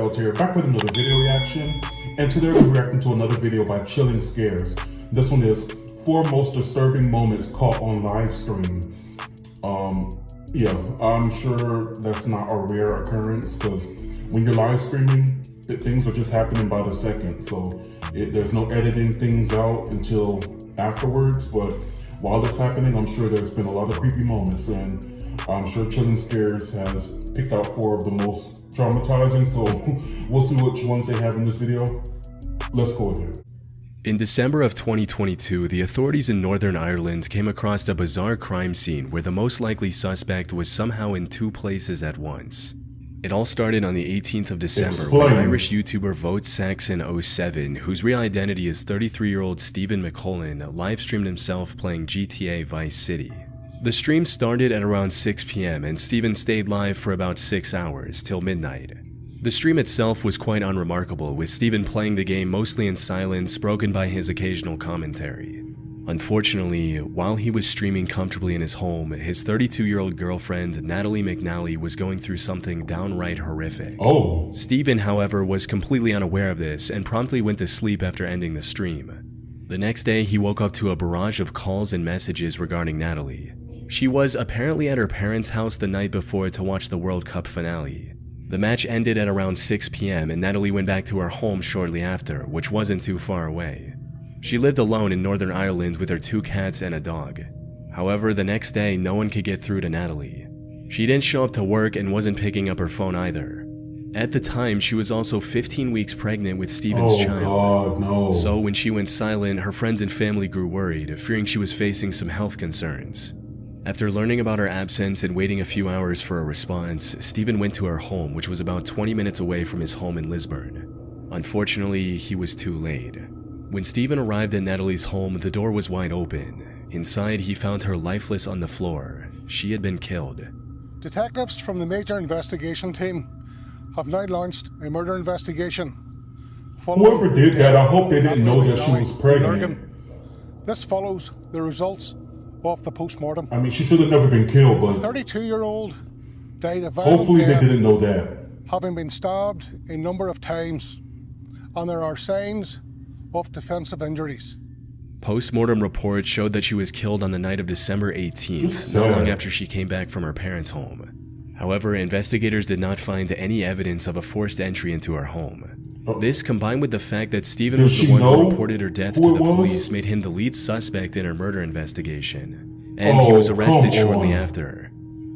Lagerfeld here, back with another video reaction. And today we're reacting to another video by Chilling Scares. This one is 4 most disturbing moments caught on live stream. Yeah, I'm sure that's not a rare occurrence because when you're live streaming, things are just happening by the second. So there's no editing things out until afterwards. But while it's happening, I'm sure there's been a lot of creepy moments, and I'm sure Chilling Scares has picked out 4 of the most traumatizing. So we'll see which ones they have in this video. Let's go ahead. In December of 2022, the authorities in Northern Ireland came across a bizarre crime scene where the most likely suspect was somehow in 2 places at once. It all started on the 18th of December when Irish YouTuber VoteSaxon07, whose real identity is 33-year-old Stephen McCullen, live-streamed himself playing GTA Vice City. The stream started at around 6 p.m. and Stephen stayed live for about 6 hours, till midnight. The stream itself was quite unremarkable, with Stephen playing the game mostly in silence, broken by his occasional commentary. Unfortunately, while he was streaming comfortably in his home, his 32-year-old girlfriend, Natalie McNally, was going through something downright horrific. Stephen, however, was completely unaware of this and promptly went to sleep after ending the stream. The next day, he woke up to a barrage of calls and messages regarding Natalie. She was apparently at her parents' house the night before to watch the World Cup finale. The match ended at around 6 p.m. and Natalie went back to her home shortly after, which wasn't too far away. She lived alone in Northern Ireland with her 2 cats and a dog. However, the next day, no one could get through to Natalie. She didn't show up to work and wasn't picking up her phone either. At the time, she was also 15 weeks pregnant with Stephen's child. God, no. So when she went silent, her friends and family grew worried, fearing she was facing some health concerns. After learning about her absence and waiting a few hours for a response, Stephen went to her home, which was about 20 minutes away from his home in Lisburn. Unfortunately, he was too late. When Stephen arrived at Natalie's home, the door was wide open. Inside, he found her lifeless on the floor. She had been killed. Detectives from the Major Investigation Team have now launched a murder investigation. Whoever did that, I hope they didn't know that she was pregnant. This follows the results of the post-mortem. I mean, she should have never been killed, but... The 32-year-old died of violent hopefully they death, didn't know that. having been stabbed a number of times, and there are signs of defensive injuries. Post-mortem reports showed that she was killed on the night of December 18th, not long after she came back from her parents' home. However, investigators did not find any evidence of a forced entry into her home. This, combined with the fact that Stephen was the one who reported her death to the police, made him the lead suspect in her murder investigation, and he was arrested shortly after.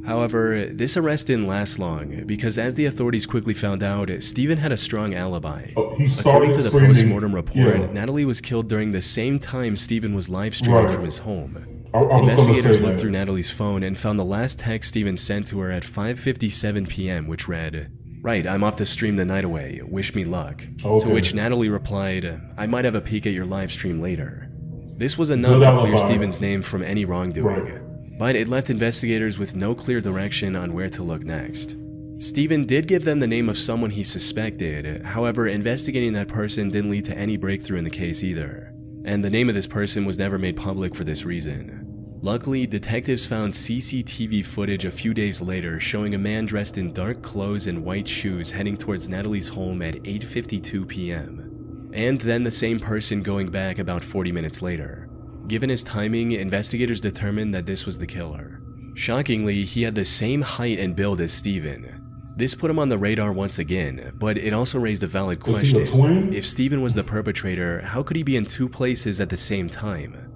However, this arrest didn't last long, because as the authorities quickly found out, Stephen had a strong alibi. According to the post-mortem report, Natalie was killed during the same time Stephen was live-streaming from his home. Investigators looked through Natalie's phone and found the last text Stephen sent to her at 5:57 p.m., which read, "Right, I'm off to stream the night away. Wish me luck." To which Natalie replied, "I might have a peek at your live stream later." This was enough to clear Stephen's name from any wrongdoing, but it left investigators with no clear direction on where to look next. Stephen did give them the name of someone he suspected, however, investigating that person didn't lead to any breakthrough in the case either, and the name of this person was never made public for this reason. Luckily, detectives found CCTV footage a few days later showing a man dressed in dark clothes and white shoes heading towards Natalie's home at 8:52 p.m. And then the same person going back about 40 minutes later. Given his timing, investigators determined that this was the killer. Shockingly, he had the same height and build as Stephen. This put him on the radar once again, but it also raised a valid question. If Stephen was the perpetrator, how could he be in 2 places at the same time?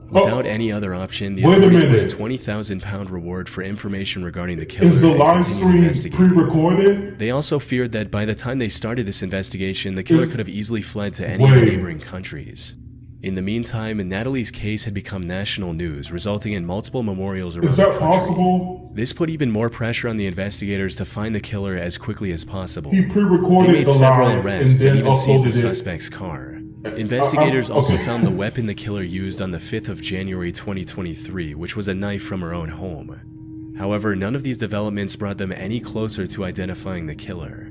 Without any other option, the authorities put a £20,000 reward for information regarding the killer. Is the live stream pre-recorded? They also feared that by the time they started this investigation, the killer could have easily fled to any of the neighboring countries. In the meantime, Natalie's case had become national news, resulting in multiple memorials around the country. Is that possible? This put even more pressure on the investigators to find the killer as quickly as possible. He pre-recorded they made several arrests and even seized the suspect's car. Investigators also found the weapon the killer used on the 5th of January 2023, which was a knife from her own home. However, none of these developments brought them any closer to identifying the killer.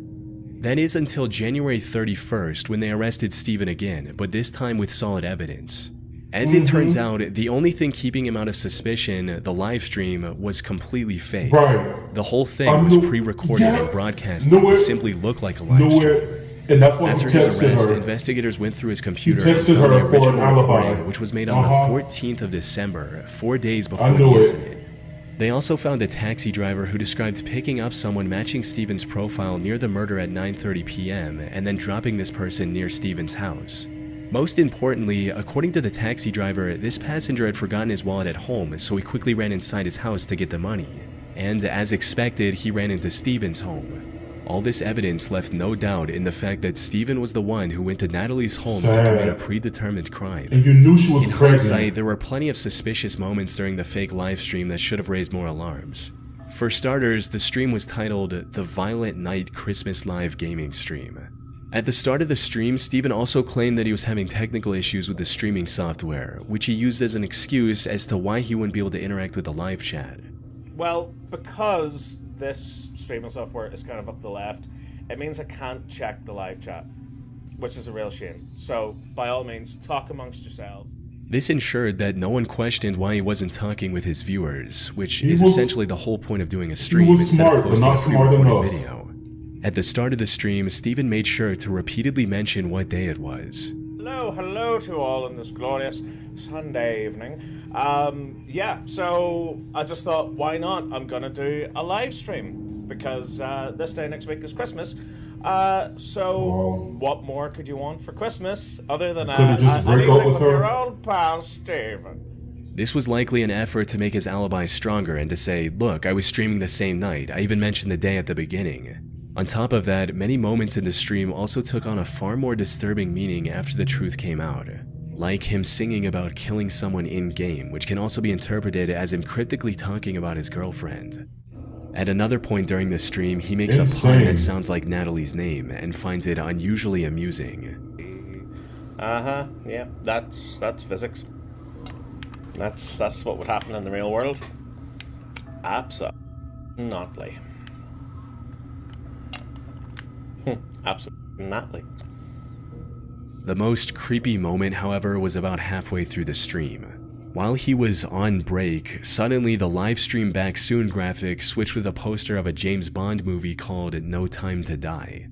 That is until January 31st when they arrested Stephen again, but this time with solid evidence. As it turns out, the only thing keeping him out of suspicion, the live stream, was completely fake. Right. The whole thing was pre-recorded and broadcasted to simply look like a live stream. And that's why After his arrest, investigators went through his computer and texted found the her for an original alibi. recording, which was made on the 14th of December, 4 days before the incident. They also found a taxi driver who described picking up someone matching Stephen's profile near the murder at 9:30 p.m. and then dropping this person near Stephen's house. Most importantly, according to the taxi driver, this passenger had forgotten his wallet at home, so he quickly ran inside his house to get the money. And as expected, he ran into Stephen's home. All this evidence left no doubt in the fact that Stephen was the one who went to Natalie's home to commit a predetermined crime. And you knew she was pregnant. In hindsight, there were plenty of suspicious moments during the fake live stream that should have raised more alarms. For starters, the stream was titled The Violent Night Christmas Live Gaming Stream. At the start of the stream, Stephen also claimed that he was having technical issues with the streaming software, which he used as an excuse as to why he wouldn't be able to interact with the live chat. Well, because this streaming software is kind of up the left, it means I can't check the live chat, which is a real shame. So, by all means, talk amongst yourselves. This ensured that no one questioned why he wasn't talking with his viewers, which is essentially the whole point of doing a stream instead of posting a pre-recorded video. At the start of the stream, Stephen made sure to repeatedly mention what day it was. Hello to all on this glorious Sunday evening. So I just thought, why not? I'm gonna do a live stream because this day next week is Christmas. What more could you want for Christmas other than an evening with your old pal Stephen? This was likely an effort to make his alibi stronger and to say, look, I was streaming the same night. I even mentioned the day at the beginning. On top of that, many moments in the stream also took on a far more disturbing meaning after the truth came out. Like him singing about killing someone in-game, which can also be interpreted as him cryptically talking about his girlfriend. At another point during the stream, he makes a pun that sounds like Natalie's name and finds it unusually amusing. Yeah, that's physics. That's what would happen in the real world. Absolutely. Absolutely. The most creepy moment, however, was about halfway through the stream. While he was on break, suddenly the live stream back soon graphic switched with a poster of a James Bond movie called No Time to Die.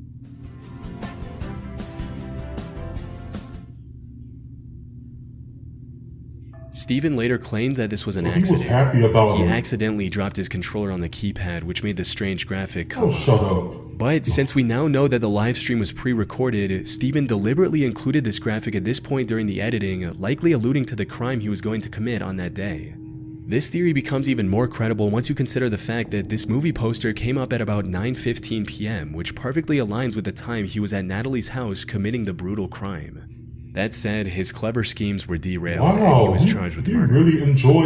Stephen later claimed that this was an accident. He was happy about it. He accidentally dropped his controller on the keypad, which made the strange graphic come up. Shut up. But since we now know that the live stream was pre-recorded, Stephen deliberately included this graphic at this point during the editing, likely alluding to the crime he was going to commit on that day. This theory becomes even more credible once you consider the fact that this movie poster came up at about 9:15 p.m., which perfectly aligns with the time he was at Natalie's house committing the brutal crime. That said, his clever schemes were derailed and he was charged with murder.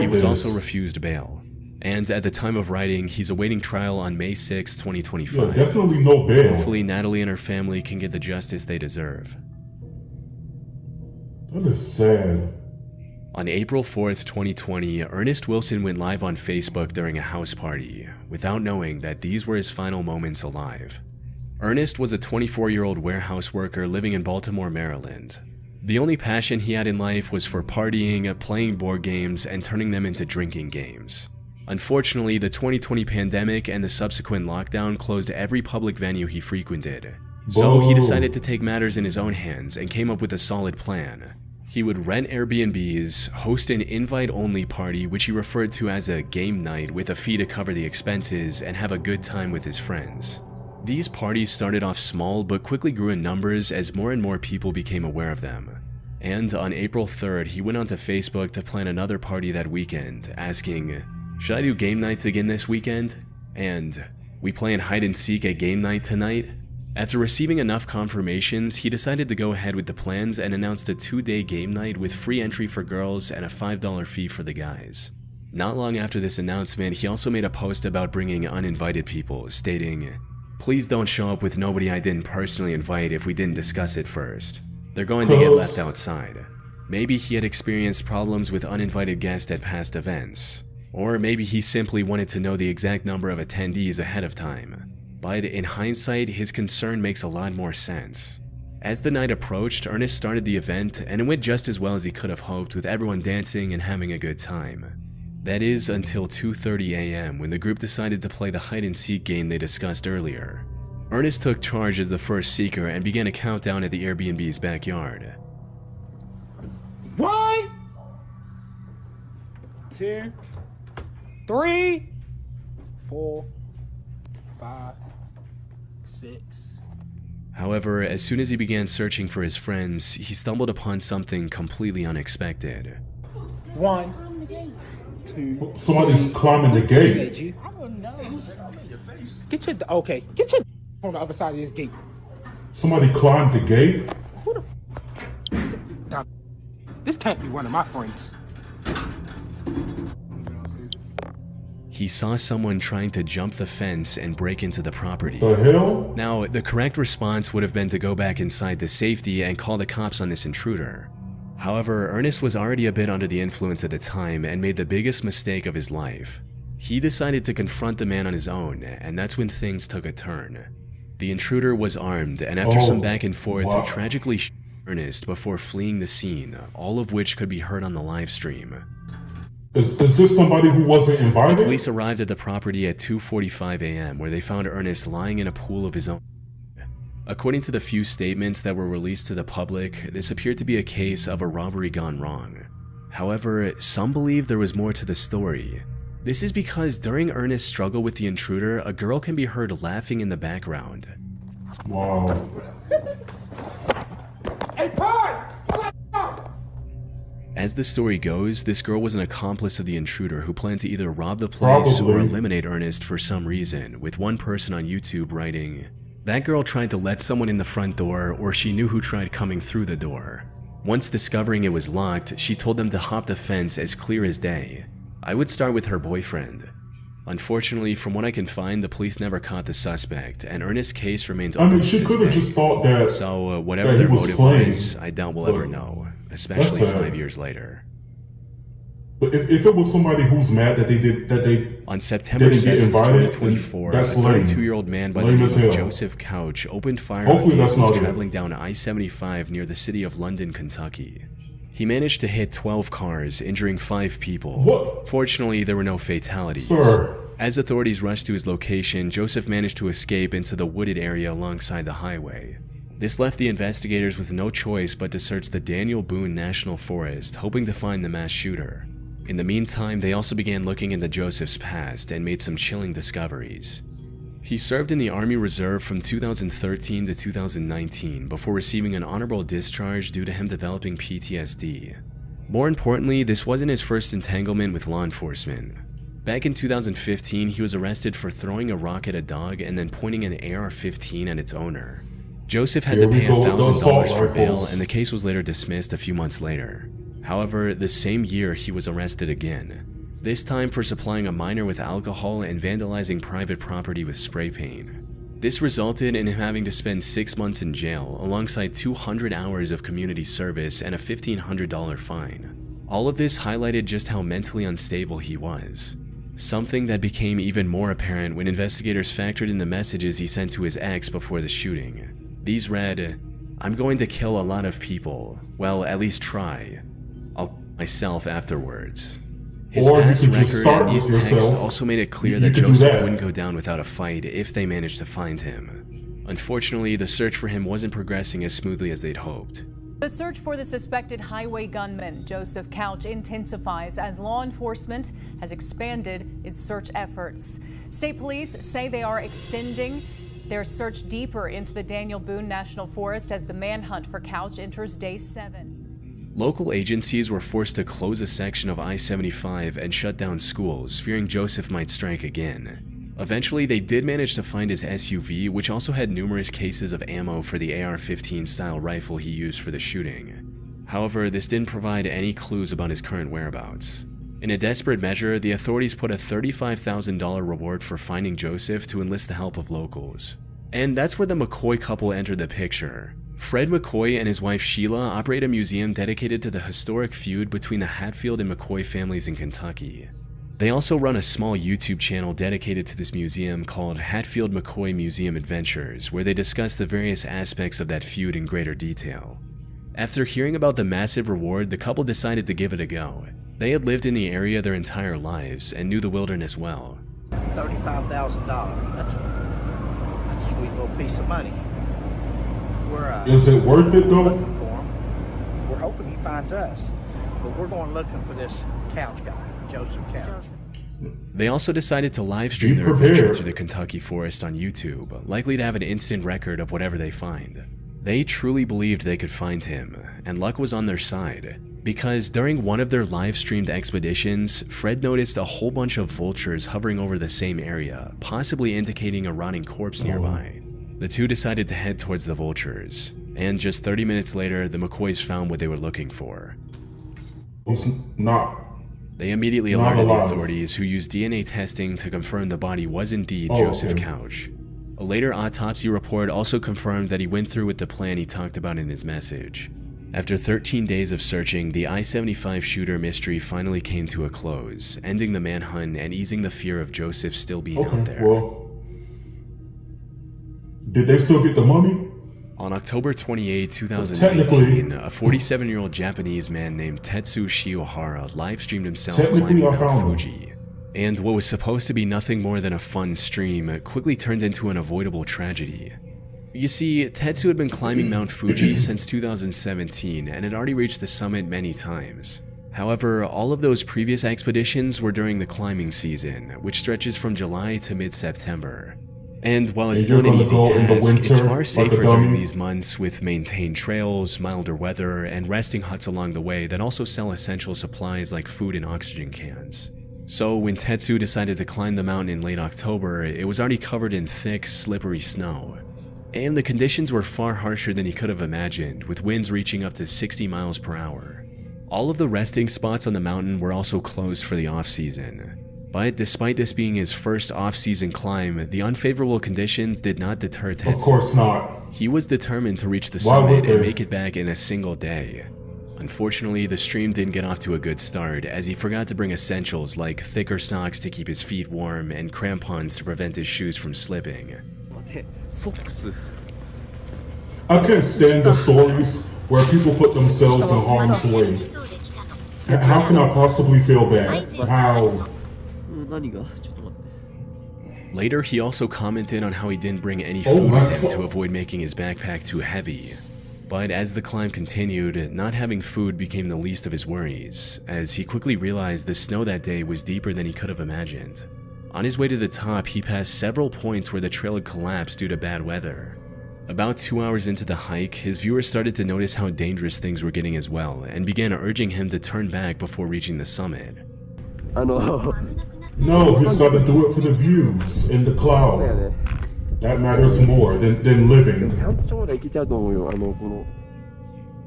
He was also refused bail. And at the time of writing, he's awaiting trial on May 6, 2025. Yeah, definitely no bail. Hopefully Natalie and her family can get the justice they deserve. That is sad. On April 4th, 2020, Ernest Wilson went live on Facebook during a house party, without knowing that these were his final moments alive. Ernest was a 24-year-old warehouse worker living in Baltimore, Maryland. The only passion he had in life was for partying, playing board games, and turning them into drinking games. Unfortunately, the 2020 pandemic and the subsequent lockdown closed every public venue he frequented. So he decided to take matters in his own hands and came up with a solid plan. He would rent Airbnbs, host an invite-only party which he referred to as a game night with a fee to cover the expenses, and have a good time with his friends. These parties started off small but quickly grew in numbers as more and more people became aware of them. And on April 3rd, he went onto Facebook to plan another party that weekend, asking, "Should I do game nights again this weekend?" And, "We playing hide and seek at game night tonight?" After receiving enough confirmations, he decided to go ahead with the plans and announced a 2-day game night with free entry for girls and a $5 fee for the guys. Not long after this announcement, he also made a post about bringing uninvited people, stating, "Please don't show up with nobody I didn't personally invite if we didn't discuss it first. They're going to get left outside." Maybe he had experienced problems with uninvited guests at past events. Or maybe he simply wanted to know the exact number of attendees ahead of time. But in hindsight, his concern makes a lot more sense. As the night approached, Ernest started the event, and it went just as well as he could have hoped, with everyone dancing and having a good time. That is, until 2:30 a.m. when the group decided to play the hide-and-seek game they discussed earlier. Ernest took charge as the first seeker and began a countdown at the Airbnb's backyard. 1, 2, 3, 4, 5, 6. However, as soon as he began searching for his friends, he stumbled upon something completely unexpected. 1, 2. Somebody's climbing the gate. I don't know. Get your on the other side of this gate. Somebody climbed the gate? Who the This can't be one of my friends. He saw someone trying to jump the fence and break into the property. The hell? Now, the correct response would have been to go back inside to safety and call the cops on this intruder. However, Ernest was already a bit under the influence at the time and made the biggest mistake of his life. He decided to confront the man on his own, and that's when things took a turn. The intruder was armed, and after some back and forth, he tragically shot Ernest before fleeing the scene, all of which could be heard on the live stream. Is this somebody who wasn't invited? The police arrived at the property at 2:45 a.m. where they found Ernest lying in a pool of his own. According to the few statements that were released to the public, this appeared to be a case of a robbery gone wrong. However, some believe there was more to the story. This is because during Ernest's struggle with the intruder, a girl can be heard laughing in the background. Wow. Hey, Pie! As the story goes, this girl was an accomplice of the intruder who planned to either rob the place or eliminate Ernest for some reason, with one person on YouTube writing, "That girl tried to let someone in the front door, or she knew who tried coming through the door. Once discovering it was locked, she told them to hop the fence as clear as day. I would start with her boyfriend." Unfortunately, from what I can find, the police never caught the suspect, and Ernest's case remains open. She could have just thought that. So, whatever their motive was, I doubt we'll ever know, especially 5 years later. But if it was somebody who's mad that they on September 7th, 2024, a that's lame. 32-year-old man by the name of Joseph Couch opened fire on vehicles traveling down I-75 near the city of London, Kentucky. He managed to hit 12 cars, injuring 5 people. What? Fortunately, there were no fatalities. Sir. As authorities rushed to his location, Joseph managed to escape into the wooded area alongside the highway. This left the investigators with no choice but to search the Daniel Boone National Forest, hoping to find the mass shooter. In the meantime, they also began looking into Joseph's past and made some chilling discoveries. He served in the Army Reserve from 2013 to 2019 before receiving an honorable discharge due to him developing PTSD. More importantly, this wasn't his first entanglement with law enforcement. Back in 2015, he was arrested for throwing a rock at a dog and then pointing an AR-15 at its owner. Joseph had to pay $1,000 for bail, and the case was later dismissed a few months later. However, the same year he was arrested again, this time for supplying a minor with alcohol and vandalizing private property with spray paint. This resulted in him having to spend 6 months in jail, alongside 200 hours of community service and a $1,500 fine. All of this highlighted just how mentally unstable he was. Something that became even more apparent when investigators factored in the messages he sent to his ex before the shooting. These read, "I'm going to kill a lot of people. Well, at least try. I'll kill myself afterwards." His past record and these texts also made it clear that Joseph wouldn't go down without a fight if they managed to find him. Unfortunately, the search for him wasn't progressing as smoothly as they'd hoped. The search for the suspected highway gunman, Joseph Couch, intensifies as law enforcement has expanded its search efforts. State police say they are extending their search deeper into the Daniel Boone National Forest as the manhunt for Couch enters day 7. Local agencies were forced to close a section of I-75 and shut down schools, fearing Joseph might strike again. Eventually, they did manage to find his SUV, which also had numerous cases of ammo for the AR-15 style rifle he used for the shooting. However, this didn't provide any clues about his current whereabouts. In a desperate measure, the authorities put a $35,000 reward for finding Joseph to enlist the help of locals. And that's where the McCoy couple entered the picture. Fred McCoy and his wife Sheila operate a museum dedicated to the historic feud between the Hatfield and McCoy families in Kentucky. They also run a small YouTube channel dedicated to this museum called Hatfield McCoy Museum Adventures, where they discuss the various aspects of that feud in greater detail. After hearing about the massive reward, the couple decided to give it a go. They had lived in the area their entire lives and knew the wilderness well. $35,000. That's a sweet little piece of money. Is it worth it though? Looking for him. We're hoping he finds us, but we're going looking for this Couch guy, Joseph Couch. They also decided to live stream their adventure through the Kentucky forest on YouTube, likely to have an instant record of whatever they find. They truly believed they could find him, and luck was on their side, because during one of their live-streamed expeditions, Fred noticed a whole bunch of vultures hovering over the same area, possibly indicating a rotting corpse nearby. The two decided to head towards the vultures, and just 30 minutes later, the McCoys found what they were looking for. He's not. They immediately alerted the authorities, who used DNA testing to confirm the body was indeed Joseph Couch. A later autopsy report also confirmed that he went through with the plan he talked about in his message. After 13 days of searching, the I-75 shooter mystery finally came to a close, ending the manhunt and easing the fear of Joseph still being out there. Well, did they still get the money? On October 28, 2018, a 47-year-old Japanese man named Tetsu Shiohara live-streamed himself climbing Mount Fuji. And what was supposed to be nothing more than a fun stream quickly turned into an avoidable tragedy. You see, Tetsu had been climbing Mount Fuji since 2017 and had already reached the summit many times. However, all of those previous expeditions were during the climbing season, which stretches from July to mid-September. And while it's not an easy task, it's far safer during these months with maintained trails, milder weather, and resting huts along the way that also sell essential supplies like food and oxygen cans. So when Tetsu decided to climb the mountain in late October, it was already covered in thick, slippery snow. And the conditions were far harsher than he could have imagined, with winds reaching up to 60 miles per hour. All of the resting spots on the mountain were also closed for the off-season. But despite this being his first off-season climb, the unfavorable conditions did not deter Tetsu. Of course not. He was determined to reach the summit and make it back in a single day. Unfortunately, the stream didn't get off to a good start, as he forgot to bring essentials like thicker socks to keep his feet warm and crampons to prevent his shoes from slipping. I can't stand the stories where people put themselves in harm's way. How can I possibly feel bad? How? Later, he also commented on how he didn't bring any food with him to avoid making his backpack too heavy. But as the climb continued, not having food became the least of his worries, as he quickly realized the snow that day was deeper than he could have imagined. On his way to the top, he passed several points where the trail had collapsed due to bad weather. About 2 hours into the hike, his viewers started to notice how dangerous things were getting as well, and began urging him to turn back before reaching the summit. No, he's got to do it for the views in the cloud. That matters more than living.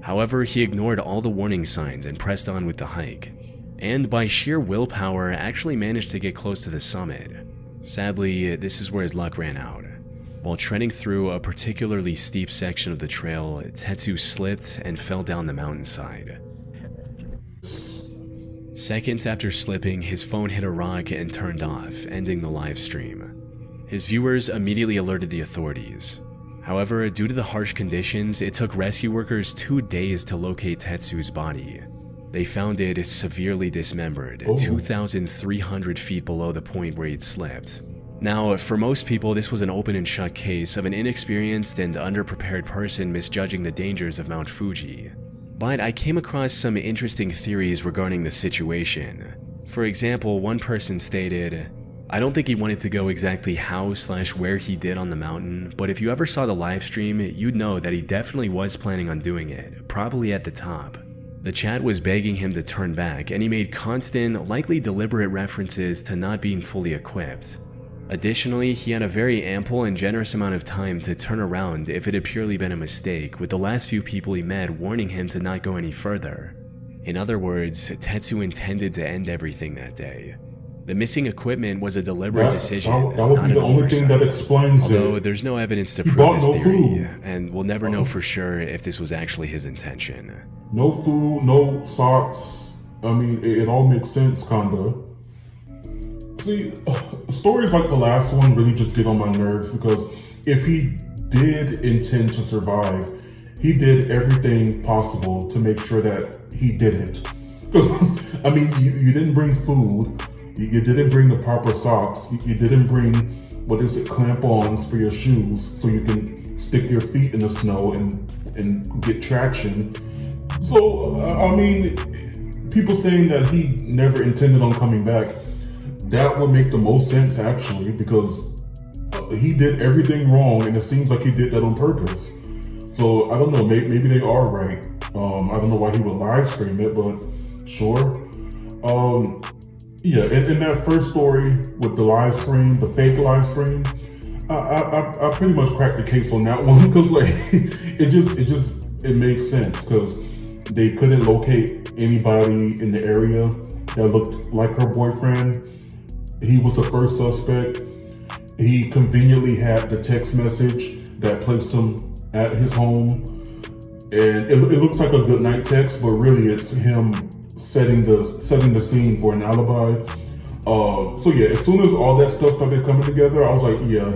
However, he ignored all the warning signs and pressed on with the hike, and by sheer willpower actually managed to get close to the summit. Sadly, this is where his luck ran out. While treading through a particularly steep section of the trail, Tetsu slipped and fell down the mountainside. Seconds after slipping, his phone hit a rock and turned off, ending the live stream. His viewers immediately alerted the authorities. However, due to the harsh conditions, it took rescue workers 2 days to locate Tetsu's body. They found it severely dismembered, 2,300 feet below the point where he'd slipped. Now, for most people, this was an open and shut case of an inexperienced and underprepared person misjudging the dangers of Mount Fuji. But I came across some interesting theories regarding the situation. For example, one person stated, "I don't think he wanted to go exactly how/where he did on the mountain, but if you ever saw the live stream, you'd know that he definitely was planning on doing it, probably at the top." The chat was begging him to turn back, and he made constant, likely deliberate references to not being fully equipped. Additionally, he had a very ample and generous amount of time to turn around if it had purely been a mistake, with the last few people he met warning him to not go any further. In other words, Tetsu intended to end everything that day. The missing equipment was a deliberate decision, that would be the only thing that explains it. Although there's no evidence to prove this theory, and we'll never know for sure if this was actually his intention. No food, no socks. I mean, it all makes sense, kinda. See, stories like the last one really just get on my nerves because if he did intend to survive, he did everything possible to make sure that he didn't. Because, I mean, you didn't bring food, you didn't bring the proper socks, you didn't bring, clamp-ons for your shoes so you can stick your feet in the snow and get traction. So, I mean, people saying that he never intended on coming back, that would make the most sense actually, because he did everything wrong and it seems like he did that on purpose. So I don't know, maybe they are right. I don't know why he would live stream it, but sure. Yeah, in that first story with the live stream, the fake live stream, I pretty much cracked the case on that one because like it makes sense because they couldn't locate anybody in the area that looked like her boyfriend. He was the first suspect. He conveniently had the text message that placed him at his home. And it looks like a good night text, but really it's him setting the scene for an alibi. So yeah, as soon as all that stuff started coming together, I was like, yeah,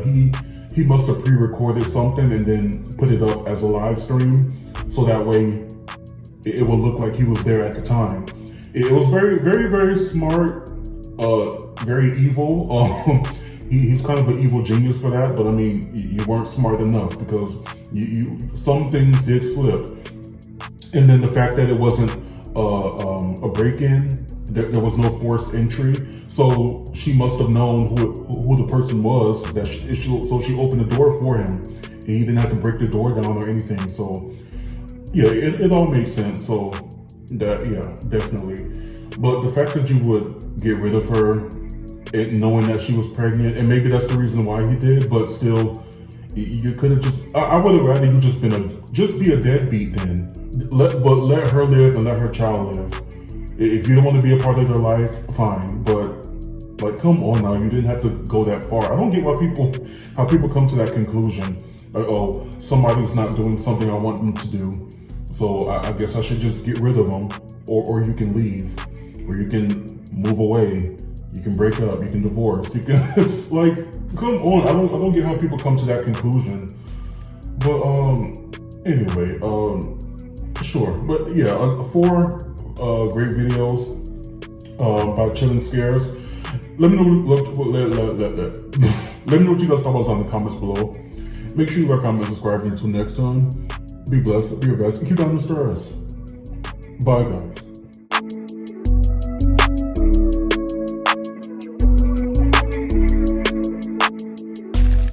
he must have pre-recorded something and then put it up as a live stream. So that way it would look like he was there at the time. It was very, very, very smart. Very evil. He's kind of an evil genius for that, but I mean, you weren't smart enough because some things did slip. And then the fact that it wasn't a break-in, there was no forced entry, so she must have known who the person was. So she opened the door for him, and he didn't have to break the door down or anything. So yeah, it all makes sense. So that, yeah, definitely. But the fact that you would get rid of her knowing that she was pregnant, and maybe that's the reason why he did, but still, you could have just, I would have rather you just be a deadbeat then. Let her live and let her child live. If you don't want to be a part of their life, fine, but like, come on now, you didn't have to go that far. I don't get how people come to that conclusion. Like, oh, somebody's not doing something I want them to do, so I guess I should just get rid of them, or you can leave. Or you can move away, you can break up, you can divorce, you can like, come on, I don't get how people come to that conclusion. But anyway, sure. But yeah, 4 great videos by Chilling Scares. Let me know what you guys thought about in the comments below. Make sure you like, comment, subscribe, and until next time, be blessed, be your best, and keep down the stars. Bye guys.